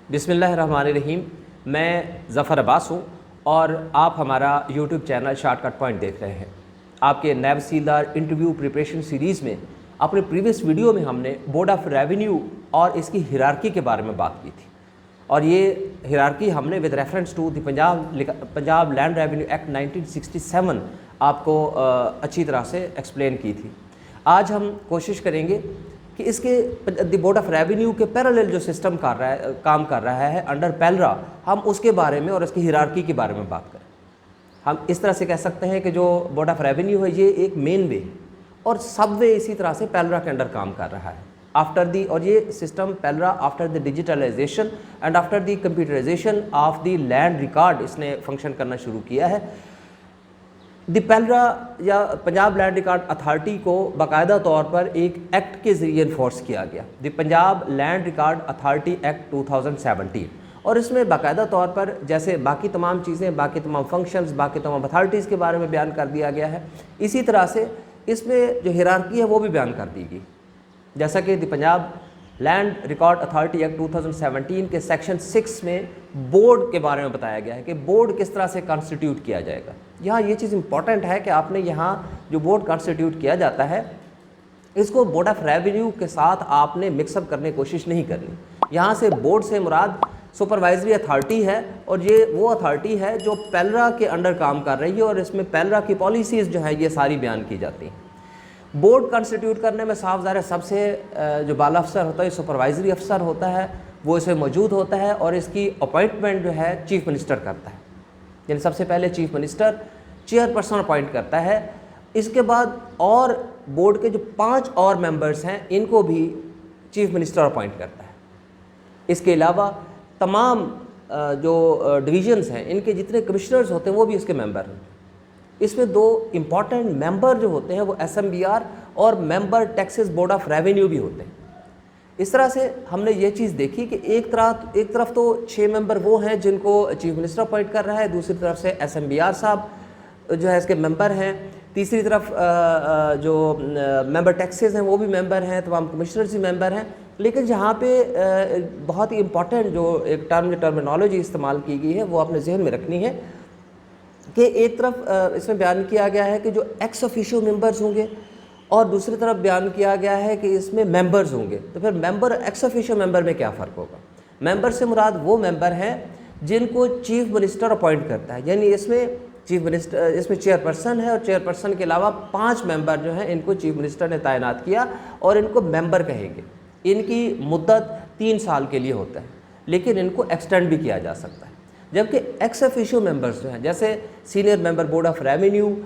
बिस्मिल्लाहिर्रहमानिर्रहीम। मैं ज़फ़र अब्बास हूँ और आप हमारा यूट्यूब चैनल शॉर्टकट पॉइंट देख रहे हैं। आपके नैब सीलदार इंटरव्यू प्रिपरेशन सीरीज़ में अपने प्रीवियस वीडियो में हमने बोर्ड ऑफ रेवेन्यू और इसकी हिरार्की के बारे में बात की थी और ये हिरार्की हमने with reference to the Punjab land revenue act 1967 आपको अच्छी तरह से एक्सप्लेन की थी। आज हम कोशिश करेंगे कि इसके द बोर्ड ऑफ रेवेन्यू के पैरेलल जो सिस्टम काम कर रहा है अंडर पेलरा, हम उसके बारे में और इसकी हिरार्की के बारे में बात करें। हम इस तरह से कह सकते हैं कि जो बोर्ड ऑफ रेवेन्यू है ये एक मेन वे और सब वे इसी तरह से पेलरा के अंडर काम कर रहा है और ये सिस्टम पेलरा after the digitalization and after the computerization of the land record इसने फंक्शन करना शुरू किया है। द पेलरा या पंजाब लैंड रिकॉर्ड अथॉरिटी को बाकायदा तौर पर एक एक्ट के ज़रिए इन्फोर्स किया गया, the Punjab land record authority act 2017, और इसमें बाकायदा तौर पर जैसे बाकी तमाम चीज़ें, बाकी तमाम फंक्शंस, बाकी तमाम अथॉरिटीज़ के बारे में बयान कर दिया गया है। इसी तरह से इसमें जो हिरार्की है वो भी बयान कर दी गई, जैसा कि the Punjab land record authority act 2017 के सेक्शन 6 में बोर्ड के बारे में बताया गया है कि बोर्ड किस तरह से कॉन्स्टिट्यूट किया जाएगा। यहाँ ये चीज़ इंपॉर्टेंट है कि आपने यहाँ जो बोर्ड कॉन्स्टिट्यूट किया जाता है इसको बोर्ड ऑफ रेवेन्यू के साथ आपने मिक्सअप करने की कोशिश नहीं करनी। यहाँ से बोर्ड से मुराद सुपरवाइजरी अथॉरिटी है और ये वो अथॉरिटी है जो पेलरा के अंडर काम कर रही है और इसमें पेलरा की पॉलिसीज़ जो है ये सारी बयान की जाती हैं। बोर्ड कॉन्स्टिट्यूट करने में साफ ज़ाहिर सबसे जो बाला अफसर होता है, सुपरवाइजरी अफसर होता है, वो इसमें मौजूद होता है और इसकी अपॉइंटमेंट जो है चीफ मिनिस्टर करता है। यानी सबसे पहले चीफ मिनिस्टर चेयरपर्सन अपॉइंट करता है। इसके बाद और बोर्ड के जो 5 और मेंबर्स हैं इनको भी चीफ मिनिस्टर अपॉइंट करता है। इसके अलावा तमाम जो डिवीजन्स हैं इनके जितने कमिश्नर्स होते हैं वो भी इसके मेंबर हैं। इसमें 2 इम्पॉर्टेंट मेंबर जो होते हैं वो SMBR और member taxes board of revenue भी होते हैं। इस तरह से हमने ये चीज़ देखी कि एक तरफ तो 6 मेंबर वो हैं जिनको चीफ मिनिस्टर अपॉइंट कर रहा है, दूसरी तरफ से SMBR साहब जो है इसके मेंबर हैं, तीसरी तरफ जो मेंबर टैक्सेस हैं वो भी मेंबर हैं, तमाम कमिश्नर्स भी मेंबर हैं। लेकिन जहाँ पे बहुत ही इम्पॉर्टेंट जो एक टर्मिनोलॉजी इस्तेमाल की गई है वो आपने जहन में रखनी है कि एक तरफ इसमें बयान किया गया है कि जो एक्स ऑफिशियो मेंबर्स होंगे और दूसरी तरफ बयान किया गया है कि इसमें मेंबर्स होंगे। तो फिर मेंबर एक्स ऑफिशियो मेंबर में क्या फ़र्क होगा? मेंबर से मुराद वो मेंबर हैं जिनको चीफ मिनिस्टर अपॉइंट करता है, यानी इसमें चीफ मिनिस्टर, इसमें चेयरपर्सन है और चेयरपर्सन के अलावा 5 मेंबर जो हैं इनको चीफ मिनिस्टर ने तैनात किया और इनको मेंबर कहेंगे। इनकी मुद्दत 3 साल के लिए होता है, लेकिन इनको एक्सटेंड भी किया जा सकता है। जबकि एक्स ऑफिशियो मेंबर्स जो हैं जैसे senior member board of revenue,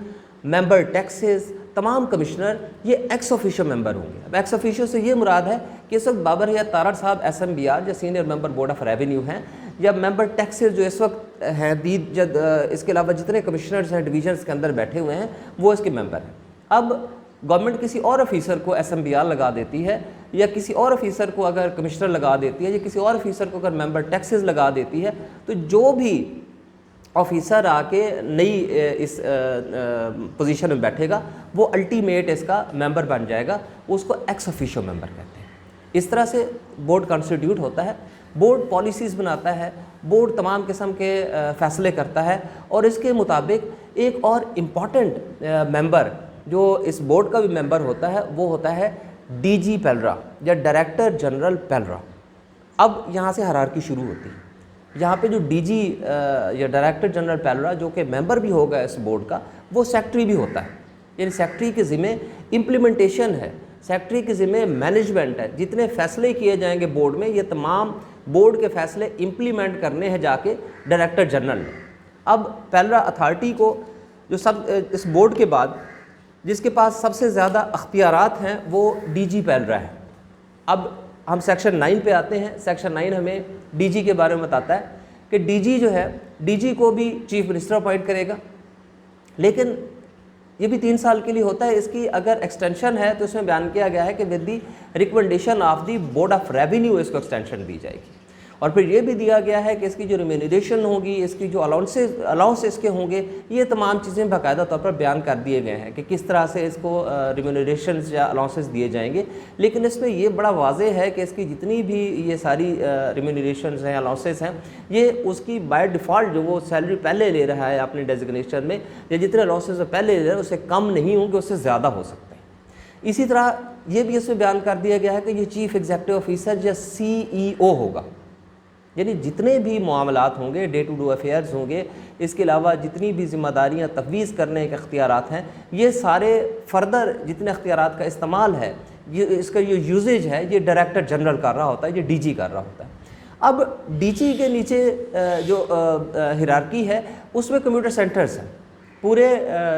member taxes, तमाम कमिश्नर, ये एक्स ऑफिशियो मेंबर होंगे। अब एक्स ऑफिशियो से ये मुराद है कि इस वक्त बाबर या तारड़ साहब SMBR जो senior member board of revenue हैं, या मेंबर टैक्सेस जो इस वक्त हैं इसके अलावा जितने कमिश्नर्स हैं डिवीजन्स के अंदर बैठे हुए हैं वो इसके मेंबर हैं। अब गवर्नमेंट किसी और ऑफिसर को SMBR लगा देती है या किसी और ऑफिसर को अगर कमिश्नर लगा देती है या किसी और ऑफिसर को अगर मेंबर टैक्सेस लगा देती है, तो जो भी ऑफिसर आके नई इस पोजीशन में बैठेगा वो अल्टीमेट इसका मेंबर बन जाएगा, उसको एक्स ऑफिशियो मेंबर कहते हैं। इस तरह से बोर्ड कॉन्स्टिट्यूट होता है, बोर्ड पॉलिसीज़ बनाता है, बोर्ड तमाम किस्म के फ़ैसले करता है और इसके मुताबिक एक और इम्पॉर्टेंट मेंबर जो इस बोर्ड का भी मेंबर होता है वो होता है DG पेलरा या डायरेक्टर जनरल पेलरा। अब यहाँ से हायरार्की शुरू होती है। यहाँ पे जो DG या डायरेक्टर जनरल पेलरा जो कि मेंबर भी होगा इस बोर्ड का, वो सेक्रेटरी भी होता है। यानी सेक्रेटरी के ज़िम्मे इम्प्लीमेंटेशन है, सेक्रेटरी के ज़िम्मे मैनेजमेंट है। जितने फ़ैसले किए जाएंगे बोर्ड में, ये तमाम बोर्ड के फ़ैसले इम्प्लीमेंट करने हैं जाके डायरेक्टर जनरल ने। अब पेलरा अथॉरिटी को जो इस बोर्ड के बाद जिसके पास सबसे ज़्यादा अख्तियारात हैं वो DG पेलरा है। अब हम सेक्शन 9 पे आते हैं। सेक्शन 9 हमें DG के बारे में बताता है कि DG जो है, DG को भी चीफ मिनिस्टर अपॉइंट करेगा, लेकिन ये भी 3 साल के लिए होता है। इसकी अगर एक्सटेंशन है तो इसमें बयान किया गया है कि with the recommendation of the board of revenue इसको एक्सटेंशन दी जाएगी। और फिर ये भी दिया गया है कि इसकी जो रिम्यूनरेशन होगी, इसकी जो अलाउंस इसके होंगे, ये तमाम चीज़ें बाकायदा तौर पर बयान कर दिए गए हैं कि किस तरह से इसको रिम्यूनरेशन या अलाउंसेस दिए जाएंगे। लेकिन इसमें ये बड़ा वाज़ेह है कि इसकी जितनी भी ये सारी रिम्यूनरेशन हैं, अलाउंसेस हैं, ये उसकी बाय डिफ़ॉल्ट जो वो सैलरी पहले ले रहा है अपनी डेजिग्नेशन में, या जितने अलाउंसेस पहले ले रहा है उससे कम नहीं होंगे, उससे ज़्यादा हो सकते हैं। इसी तरह ये भी इसमें बयान कर दिया गया है कि ये चीफ़ एग्जीक्यूटिव ऑफिसर या CEO होगा, यानी जितने भी मामलात होंगे, डे टू डे अफेयर्स होंगे, इसके अलावा जितनी भी जिम्मेदारियां तफवीज़ करने के अख्तियारात हैं, ये सारे फर्दर जितने अख्तियारात का इस्तेमाल है, ये इसका जो यूजेज है, ये डायरेक्टर जनरल कर रहा होता है, ये DG कर रहा होता है। अब DG के नीचे जो हिरार्की है उसमें कंप्यूटर सेंटर्स हैं, पूरे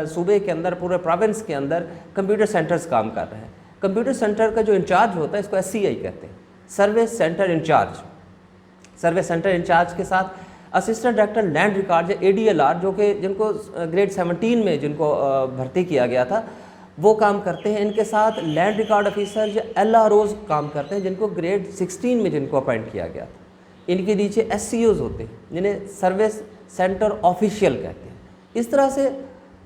सूबे के अंदर, पूरे प्रोविंस के अंदर कंप्यूटर सेंटर्स काम कर रहे हैं। कंप्यूटर सेंटर का जो इंचार्ज होता है इसको SCI कहते हैं, service centre incharge. Service centre incharge के साथ असिस्टेंट डायरेक्टर लैंड रिकॉर्ड या ADLR, जो कि जिनको ग्रेड 17 में जिनको भर्ती किया गया था वो काम करते हैं। इनके साथ लैंड रिकॉर्ड ऑफिसर या LROs काम करते हैं, जिनको ग्रेड 16 में जिनको अपॉइंट किया गया था। इनके नीचे SCOs होते हैं, जिन्हें सर्विस सेंटर ऑफिशियल कहते हैं। इस तरह से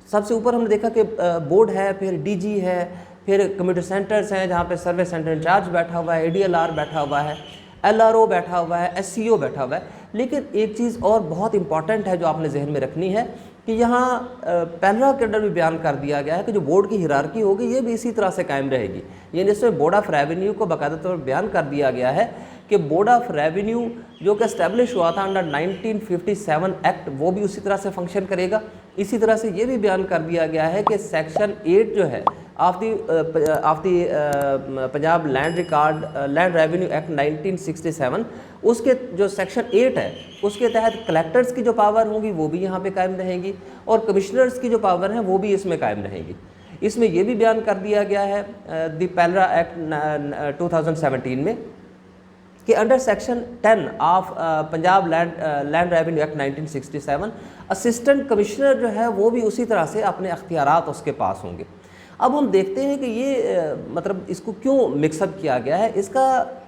सबसे ऊपर हमने देखा कि बोर्ड है, फिर DG है, फिर कंप्यूटर सेंटर्स हैं जहाँ पे सर्विस सेंटर इंचार्ज बैठा हुआ है, ADLR बैठा हुआ है, LRO बैठा हुआ है, SCO बैठा हुआ है। लेकिन एक चीज़ और बहुत इंपॉर्टेंट है जो आपने जहन में रखनी है कि यहाँ पैनरा के अंदर भी बयान कर दिया गया है कि जो बोर्ड की हिरार्की होगी ये भी इसी तरह से कायम रहेगी। यानी इसमें बोर्ड ऑफ रेवेन्यू को बाकायदा तौर पर बयान कर दिया गया है कि बोर्ड ऑफ रेवेन्यू जो कि एस्टेब्लिश हुआ था अंडर 1957 एक्ट, वो भी उसी तरह से फंक्शन करेगा। इसी तरह से ये भी बयान कर दिया गया है कि सेक्शन 8 जो है of the Punjab land revenue act 1967, उसके जो सेक्शन 8 है उसके तहत कलेक्टर्स की जो पावर होंगी वो भी यहाँ पे कायम रहेंगी, और कमिश्नर्स की जो पावर हैं वो भी इसमें कायम रहेंगी। इसमें यह भी बयान कर दिया गया है द पैनरा एक्ट 2017 में कि under section 10 of Punjab land revenue act 1967 assistant commissioner जो है वो भी उसी तरह से अपने अख्तियारात उसके पास होंगे। अब हम देखते हैं कि ये मतलब इसको क्यों मिक्सअप किया गया है। इसका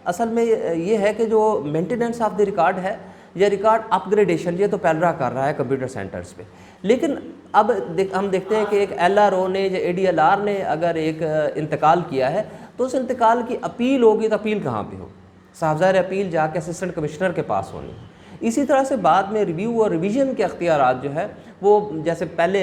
असल में ये है कि जो मेंटेनेंस ऑफ द रिकॉर्ड है या रिकॉर्ड अपग्रेडेशन, ये तो पैनरा कर रहा है कंप्यूटर सेंटर्स पे। लेकिन अब हम देखते हैं कि एक LRO ने या ADLR ने अगर एक इंतकाल किया है तो उस इंतकाल की अपील होगी, तो अपील कहाँ पे हो? साहबज़ार अपील जाके असिस्टेंट कमिश्नर के पास होनी। इसी तरह से बाद में रिव्यू और रिवीजन के अख्तियारात जो है वो जैसे पहले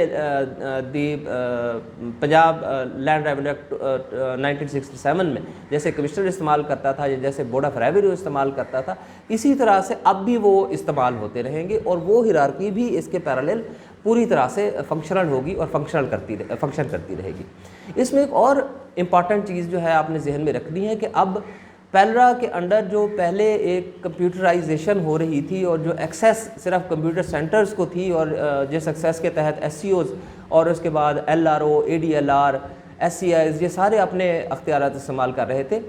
पंजाब लैंड रेवेन्यू एक्ट 1967 में जैसे कमिश्नर इस्तेमाल करता था या जैसे बोर्ड ऑफ रेवेन्यू इस्तेमाल करता था, इसी तरह से अब भी वो इस्तेमाल होते रहेंगे और वो हिरार्की भी इसके पैरेलल पूरी तरह से फंक्शनल होगी और फंक्शन करती रहेगी। इसमें एक और इम्पॉर्टेंट चीज़ जो है आपने जहन में रखनी है कि अब पैनरा के अंडर जो पहले एक कंप्यूटराइजेशन हो रही थी और जो एक्सेस सिर्फ कंप्यूटर सेंटर्स को थी और जिस एक्सेस के तहत SCOs और उसके बाद LRO, ADLR, SCIs ये सारे अपने अख्तियारात इस्तेमाल कर रहे थे,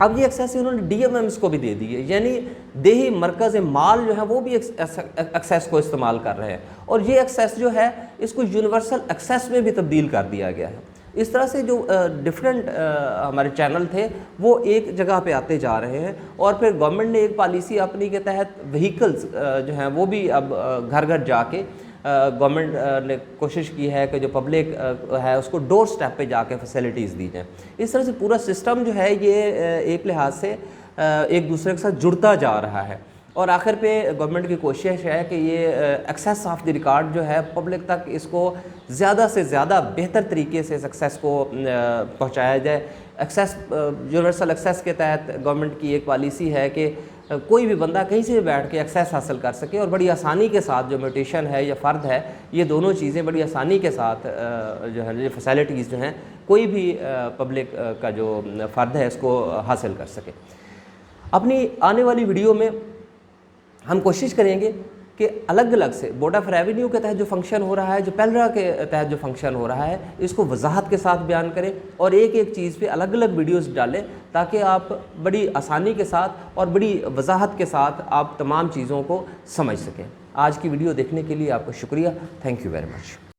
अब ये एक्सेस इन्होंने DMMs को भी दे दी है। यानी देही मरकज़ माल जो है वो भी एक्सेस को इस्तेमाल कर रहे हैं और ये एक्सेस जो है इसको यूनिवर्सल एक्सेस में भी तब्दील कर दिया गया है। इस तरह से जो डिफरेंट हमारे चैनल थे वो एक जगह पे आते जा रहे हैं और फिर गवर्नमेंट ने एक पॉलिसी अपनी के तहत व्हीकल्स जो हैं वो भी अब घर घर जाके गवर्नमेंट ने कोशिश की है कि जो पब्लिक है उसको डोर स्टेप पे जाके फैसिलिटीज़ दी जाएँ। इस तरह से पूरा सिस्टम जो है ये एक लिहाज से एक दूसरे के साथ जुड़ता जा रहा है और आखिर पे गवर्नमेंट की कोशिश है कि ये एक्सेस ऑफ द रिकॉर्ड जो है पब्लिक तक इसको ज़्यादा से ज़्यादा बेहतर तरीके से इस एक्सेस को पहुंचाया जाए। एक्सेस यूनिवर्सल एक्सेस के तहत गवर्नमेंट की एक पॉलिसी है कि कोई भी बंदा कहीं से भी बैठ के एक्सेस हासिल कर सके और बड़ी आसानी के साथ जो म्यूटेशन है या फ़र्द है, ये दोनों चीज़ें बड़ी आसानी के साथ जो है फैसिलिटीज़ जो हैं कोई भी पब्लिक का जो फ़र्द है इसको हासिल कर सके। अपनी आने वाली वीडियो में हम कोशिश करेंगे कि अलग अलग से बोर्ड ऑफ रेवेन्यू के तहत जो फंक्शन हो रहा है, जो पैनरा के तहत जो फंक्शन हो रहा है, इसको वजाहत के साथ बयान करें और एक एक चीज़ पे अलग अलग वीडियोस डालें ताकि आप बड़ी आसानी के साथ और बड़ी वजाहत के साथ आप तमाम चीज़ों को समझ सकें। आज की वीडियो देखने के लिए आपका शुक्रिया। Thank you very much.